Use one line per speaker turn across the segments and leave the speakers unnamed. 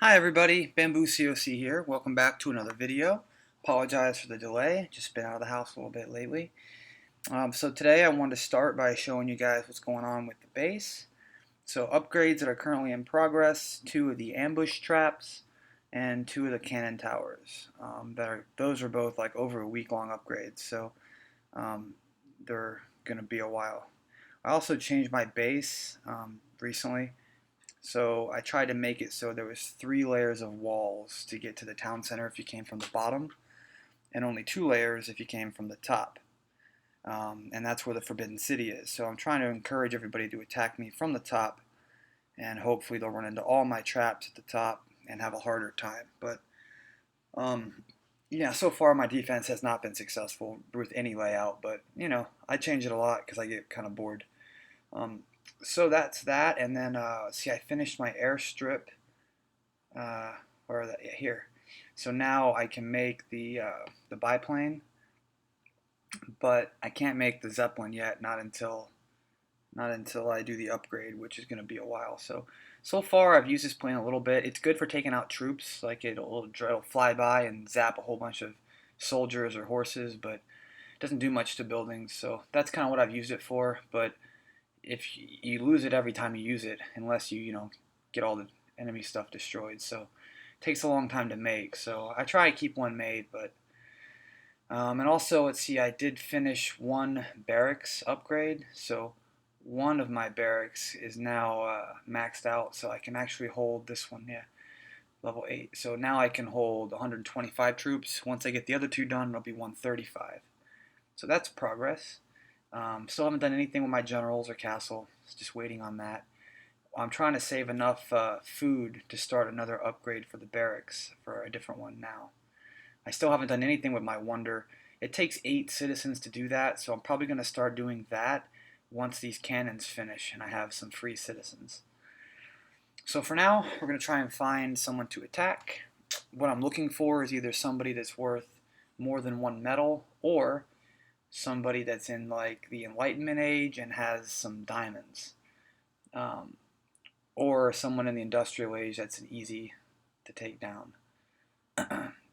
Hi everybody, Bamboo COC here. Welcome back to another video. Apologize for the delay, just been out of the house a little bit lately. So today I wanted to start by showing you guys what's going on with the base. So upgrades that are currently in progress, 2 of the ambush traps and 2 of the cannon towers. Those are both like over a week long upgrades, so they're going to be a while. I also changed my base recently. So I tried to make it so there was 3 layers of walls to get to the town center if you came from the bottom, and only 2 layers if you came from the top. And that's where the Forbidden City is. So I'm trying to encourage everybody to attack me from the top, and hopefully they'll run into all my traps at the top and have a harder time. But um, yeah, so far my defense has not been successful with any layout, but I change it a lot because I get kind of bored. Um, so that's that, and then see, I finished my airstrip. Where are that? Yeah, here. So now I can make the biplane, but I can't make the Zeppelin yet. Not until I do the upgrade, which is going to be a while. So far I've used this plane a little bit. It's good for taking out troops, like it'll fly by and zap a whole bunch of soldiers or horses, but it doesn't do much to buildings. So that's kind of what I've used it for. But if you lose it every time you use it, unless you get all the enemy stuff destroyed. So it takes a long time to make. So I try to keep one made, but and also let's see, I did finish one barracks upgrade. So one of my barracks is now maxed out, so I can actually hold this one. Yeah, level 8. So now I can hold 125 troops. Once I get the other 2 done, it'll be 135. So that's progress. Still haven't done anything with my generals or castle. Just waiting on that. I'm trying to save enough food to start another upgrade for the barracks for a different one now. I still haven't done anything with my wonder. It takes 8 citizens to do that, so I'm probably going to start doing that once these cannons finish and I have some free citizens. So for now, we're going to try and find someone to attack. What I'm looking for is either somebody that's worth more than 1 medal, or somebody that's in like the Enlightenment age and has some diamonds, um, or someone in the Industrial age that's an easy to take down.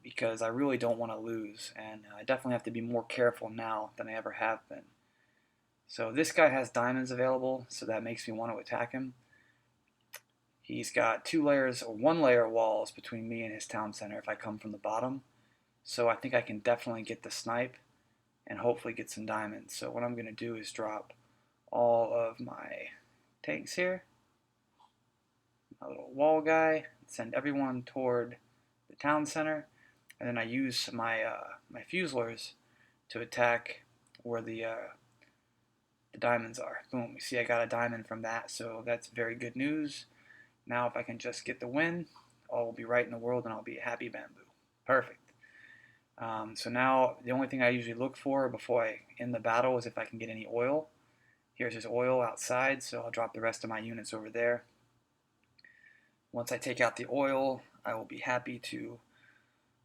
Because I really don't want to lose, and I definitely have to be more careful now than I ever have been. So this guy has diamonds available, so that makes me want to attack him. He's got 2 layers or 1 layer walls between me and his town center if I come from the bottom. So I think I can definitely get the snipe and hopefully get some diamonds. So what I'm going to do is drop all of my tanks here, my little wall guy, send everyone toward the town center, and then I use my Fuselers to attack where the diamonds are. Boom, you see I got a diamond from that, so that's very good news. Now if I can just get the win, all will be right in the world and I'll be a happy bamboo. Perfect. So now the only thing I usually look for before I end the battle is if I can get any oil. Here's his oil outside, so I'll drop the rest of my units over there. Once I take out the oil, I will be happy to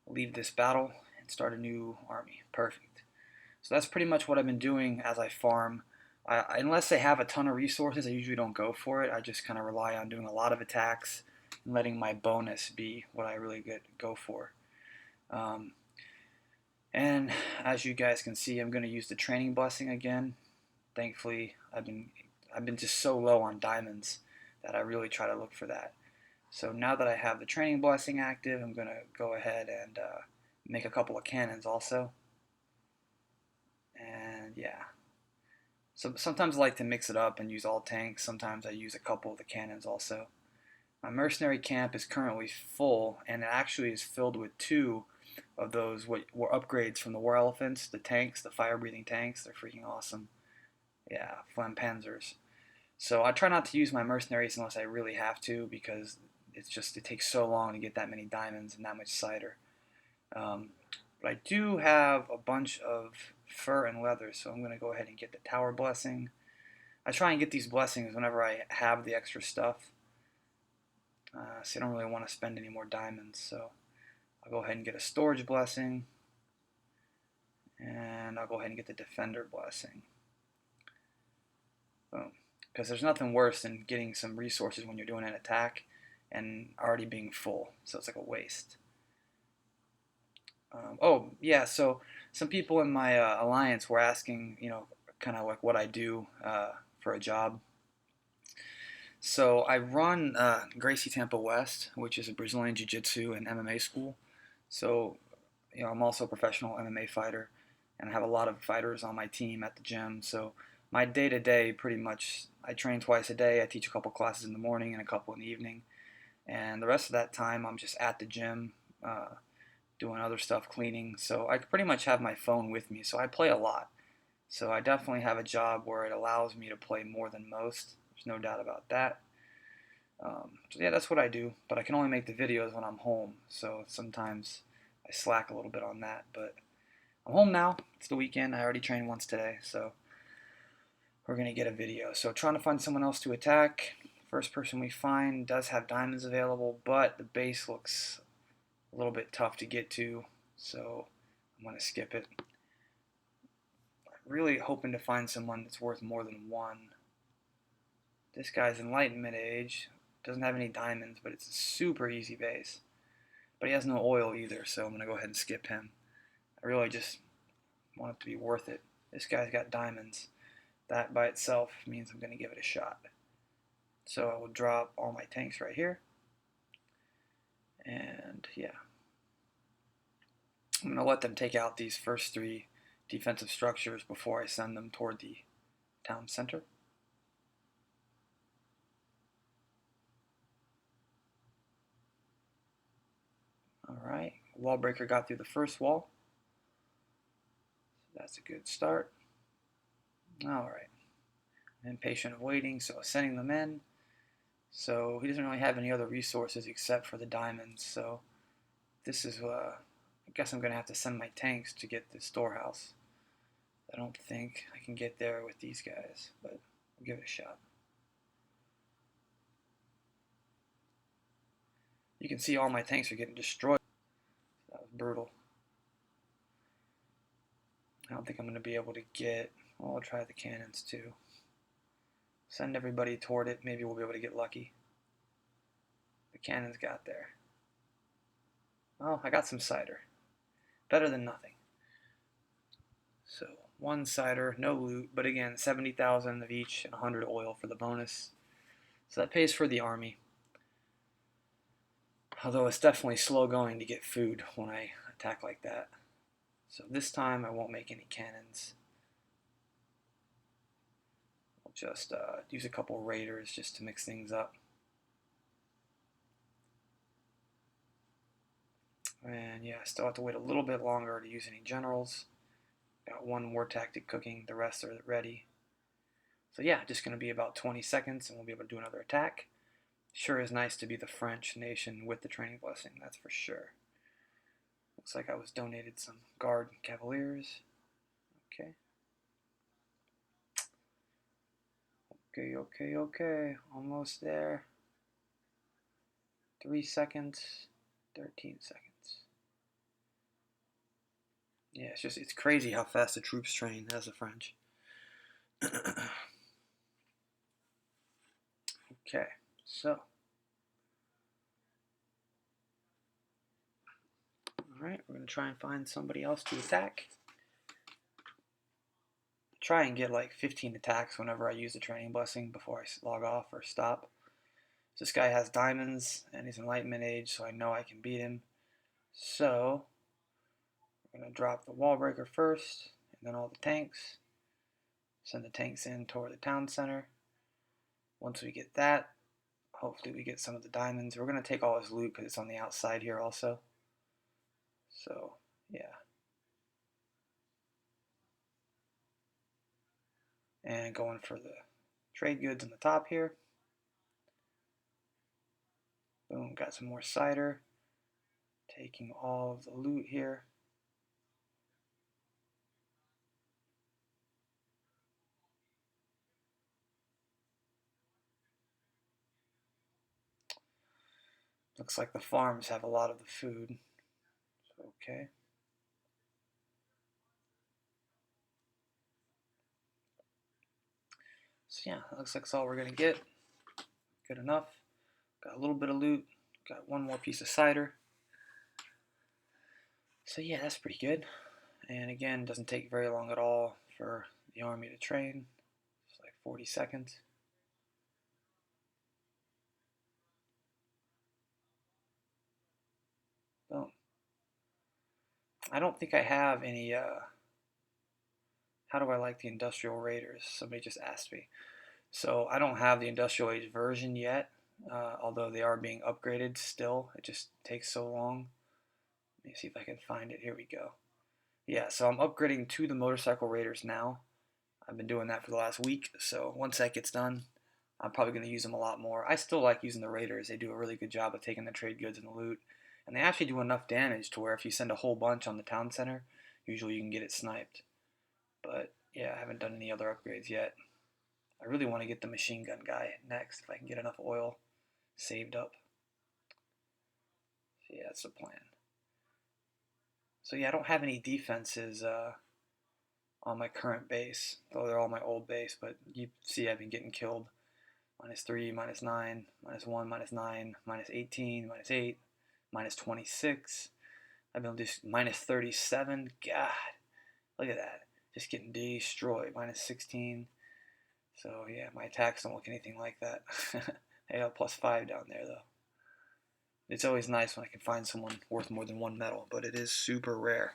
leave this battle and start a new army. Perfect. So that's pretty much what I've been doing as I farm. Unless I have a ton of resources, I usually don't go for it. I just kind of rely on doing a lot of attacks and letting my bonus be what I really go for. And as you guys can see, I'm going to use the training blessing again. Thankfully, I've been just so low on diamonds that I really try to look for that. So now that I have the training blessing active, I'm going to go ahead and make a couple of cannons also. And yeah. So sometimes I like to mix it up and use all tanks. Sometimes I use a couple of the cannons also. My mercenary camp is currently full, and it actually is filled with 2 of those what were upgrades from the War Elephants, the tanks, the fire-breathing tanks. They're freaking awesome. Yeah, Flampanzers. So I try not to use my mercenaries unless I really have to, because it takes so long to get that many diamonds and that much cider. But I do have a bunch of fur and leather, so I'm going to go ahead and get the tower blessing. I try and get these blessings whenever I have the extra stuff. So I don't really want to spend any more diamonds, so I'll go ahead and get a storage blessing, and I'll go ahead and get the defender blessing. Boom. Because there's nothing worse than getting some resources when you're doing an attack and already being full, so it's like a waste. Oh yeah, so some people in my alliance were asking, kind of like what I do for a job. So I run Gracie Tampa West, which is a Brazilian Jiu-Jitsu and MMA school. So I'm also a professional MMA fighter, and I have a lot of fighters on my team at the gym. So my day to day, pretty much, I train twice a day. I teach a couple classes in the morning and a couple in the evening, and the rest of that time I'm just at the gym, doing other stuff, cleaning. So I pretty much have my phone with me. So I play a lot. So I definitely have a job where it allows me to play more than most. There's no doubt about that. So yeah, that's what I do. But I can only make the videos when I'm home. So sometimes I slack a little bit on that. But I'm home now. It's the weekend. I already trained once today. So we're going to get a video. So trying to find someone else to attack. First person we find does have diamonds available, but the base looks a little bit tough to get to. So I'm going to skip it. Really hoping to find someone that's worth more than one. This guy's Enlightenment age. Doesn't have any diamonds, but it's a super easy base. But he has no oil either, so I'm going to go ahead and skip him. I really just want it to be worth it. This guy's got diamonds. That by itself means I'm going to give it a shot. So I will drop all my tanks right here. And yeah. I'm going to let them take out these first three defensive structures before I send them toward the town center. Alright, wall breaker got through the first wall. So that's a good start. Alright, impatient of waiting, so sending them in. So he doesn't really have any other resources except for the diamonds, so this is, I guess I'm going to have to send my tanks to get the storehouse. I don't think I can get there with these guys, but I'll give it a shot. You can see all my tanks are getting destroyed. That was brutal. I don't think I'm going to be able to get, well, I'll try the cannons too. Send everybody toward it, maybe we'll be able to get lucky. The cannons got there. Oh, I got some cider. Better than nothing. So, one cider, no loot, but again, 70,000 of each and 100 oil for the bonus. So that pays for the army. Although it's definitely slow going to get food when I attack like that. So this time I won't make any cannons. I'll just use a couple raiders just to mix things up. And yeah, I still have to wait a little bit longer to use any generals. Got one war tactic cooking, the rest are ready. So yeah, just going to be about 20 seconds and we'll be able to do another attack. Sure is nice to be the French nation with the training blessing, that's for sure. Looks like I was donated some guard cavaliers. Okay. Okay. Almost there. 3 seconds. 13 seconds. Yeah, it's crazy how fast the troops train as the French. Okay, so. Alright, we're going to try and find somebody else to attack. Try and get like 15 attacks whenever I use the training blessing before I log off or stop. This guy has diamonds and he's Enlightenment age, so I know I can beat him. So we're going to drop the wall breaker first, and then all the tanks. Send the tanks in toward the town center. Once we get that, hopefully we get some of the diamonds. We're going to take all his loot because it's on the outside here also. So, yeah. And going for the trade goods on the top here. Boom, got some more cider. Taking all of the loot here. Looks like the farms have a lot of the food. Okay. So yeah, that looks like that's all we're going to get. Good enough. Got a little bit of loot. Got one more piece of cider. So yeah, that's pretty good. And again, doesn't take very long at all for the army to train. It's like 40 seconds. Boom. I don't think I have any, how do I like the Industrial Raiders? Somebody just asked me. So I don't have the Industrial Age version yet, although they are being upgraded still. It just takes so long. Let me see if I can find it. Here we go. Yeah, so I'm upgrading to the Motorcycle Raiders now. I've been doing that for the last week, so once that gets done, I'm probably going to use them a lot more. I still like using the Raiders. They do a really good job of taking the trade goods and the loot, and they actually do enough damage to where if you send a whole bunch on the town center, usually you can get it sniped. But yeah, I haven't done any other upgrades yet. I really want to get the machine gun guy next if I can get enough oil saved up. So yeah, that's the plan. So yeah, I don't have any defenses on my current base, though they're all my old base, but you see I've been getting killed. -3, -9, -1, -9, -18, -8, -26. I've been just -37. God, look at that. Just getting destroyed. -16. So yeah, my attacks don't look anything like that. I got +5 down there though. It's always nice when I can find someone worth more than one medal, but it is super rare.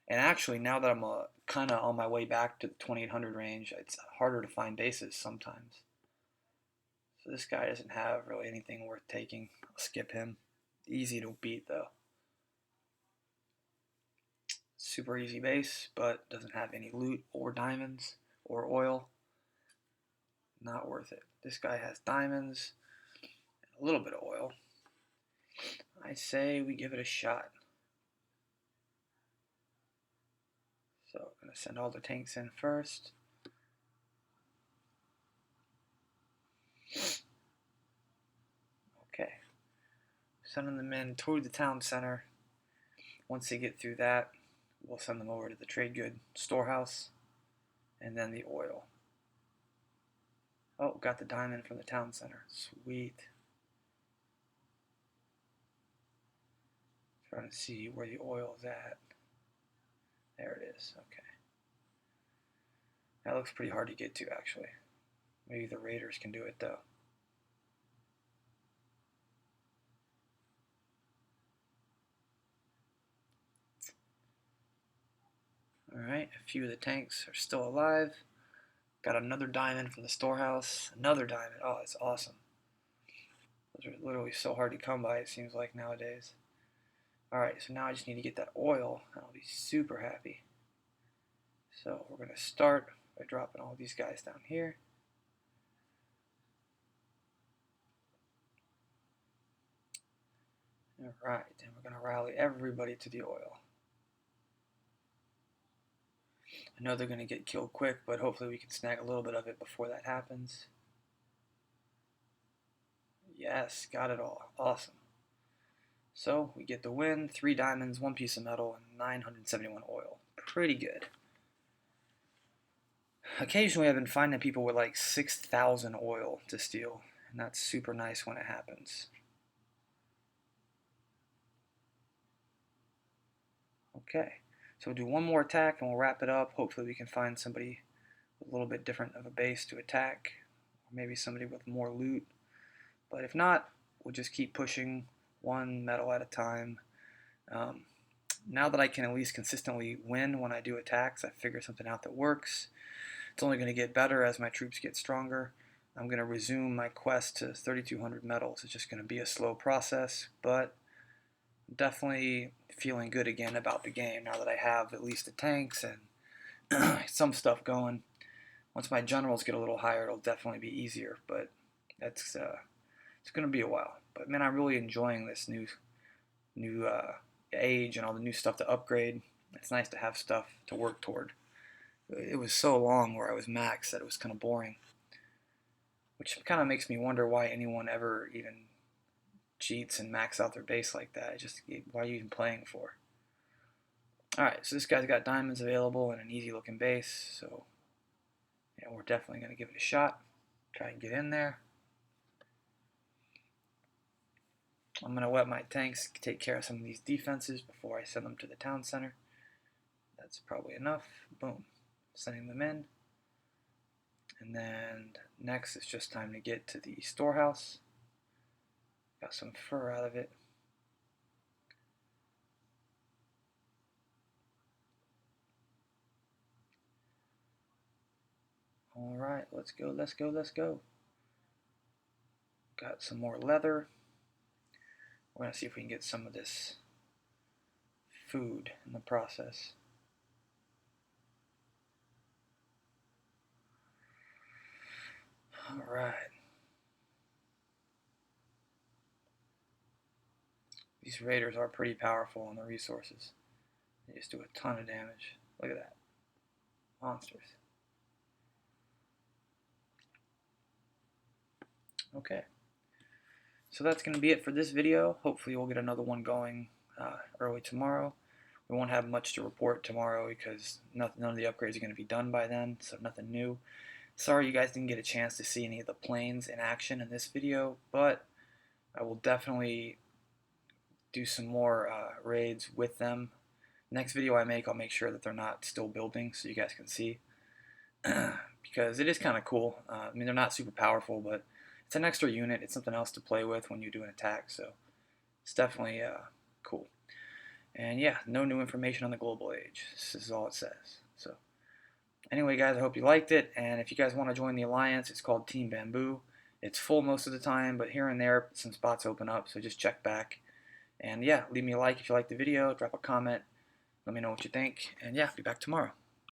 And actually, now that I'm kind of on my way back to the 2800 range, it's harder to find bases sometimes. So this guy doesn't have really anything worth taking. I'll skip him. Easy to beat though. Super easy base, but doesn't have any loot or diamonds or oil. Not worth it. This guy has diamonds, and a little bit of oil. I say we give it a shot. So I'm going to send all the tanks in first. Okay. Sending them in toward the town center. Once they get through that, we'll send them over to the trade good storehouse and then the oil. Oh, got the diamond from the town center. Sweet. Trying to see where the oil is at. There it is. Okay. That looks pretty hard to get to, actually. Maybe the raiders can do it, though. Alright, a few of the tanks are still alive. Got another diamond from the storehouse. Another diamond. Oh, that's awesome. Those are literally so hard to come by, it seems like nowadays. Alright, so now I just need to get that oil, and I'll be super happy. So we're going to start by dropping all these guys down here. Alright, and we're going to rally everybody to the oil. I know they're going to get killed quick, but hopefully we can snag a little bit of it before that happens. Yes, got it all. Awesome. So we get the win, 3 diamonds, 1 piece of metal, and 971 oil. Pretty good. Occasionally I've been finding people with like 6,000 oil to steal, and that's super nice when it happens. Okay, so we'll do one more attack and we'll wrap it up. Hopefully we can find somebody with a little bit different of a base to attack, or maybe somebody with more loot. But if not, we'll just keep pushing one medal at a time. Now that I can at least consistently win when I do attacks, I figured something out that works. It's only going to get better as my troops get stronger. I'm going to resume my quest to 3,200 medals. It's just going to be a slow process, but definitely feeling good again about the game now that I have at least the tanks and some stuff going. Once my generals get a little higher, it'll definitely be easier, but that's it's going to be a while. But man, I'm really enjoying this new age and all the new stuff to upgrade. It's nice to have stuff to work toward. It was so long where I was maxed that it was kind of boring, which kind of makes me wonder why anyone ever even cheats and max out their base like that. Just why are you even playing for? Alright, so this guy's got diamonds available and an easy looking base, so yeah, we're definitely going to give it a shot. Try and get in there. I'm going to wet my tanks, take care of some of these defenses before I send them to the town center. That's probably enough. Boom. Sending them in. And then next it's just time to get to the storehouse. Got some fur out of it. Alright, let's go, let's go, let's go. Got some more leather. We're going to see if we can get some of this food in the process. Alright. These raiders are pretty powerful on the resources. They just do a ton of damage. Look at that. Monsters. Okay. So that's going to be it for this video. Hopefully we'll get another one going early tomorrow. We won't have much to report tomorrow because none of the upgrades are going to be done by then, so nothing new. Sorry you guys didn't get a chance to see any of the planes in action in this video, but I will definitely do some more raids with them. Next video I make, I'll make sure that they're not still building so you guys can see. Because it is kind of cool. I mean, they're not super powerful, but it's an extra unit. It's something else to play with when you do an attack, so it's definitely cool. And yeah, no new information on the global age. This is all it says. So anyway, guys, I hope you liked it. And if you guys want to join the alliance, it's called Team Bamboo. It's full most of the time, but here and there some spots open up, so just check back. And yeah, leave me a like if you liked the video. Drop a comment. Let me know what you think. And yeah, be back tomorrow.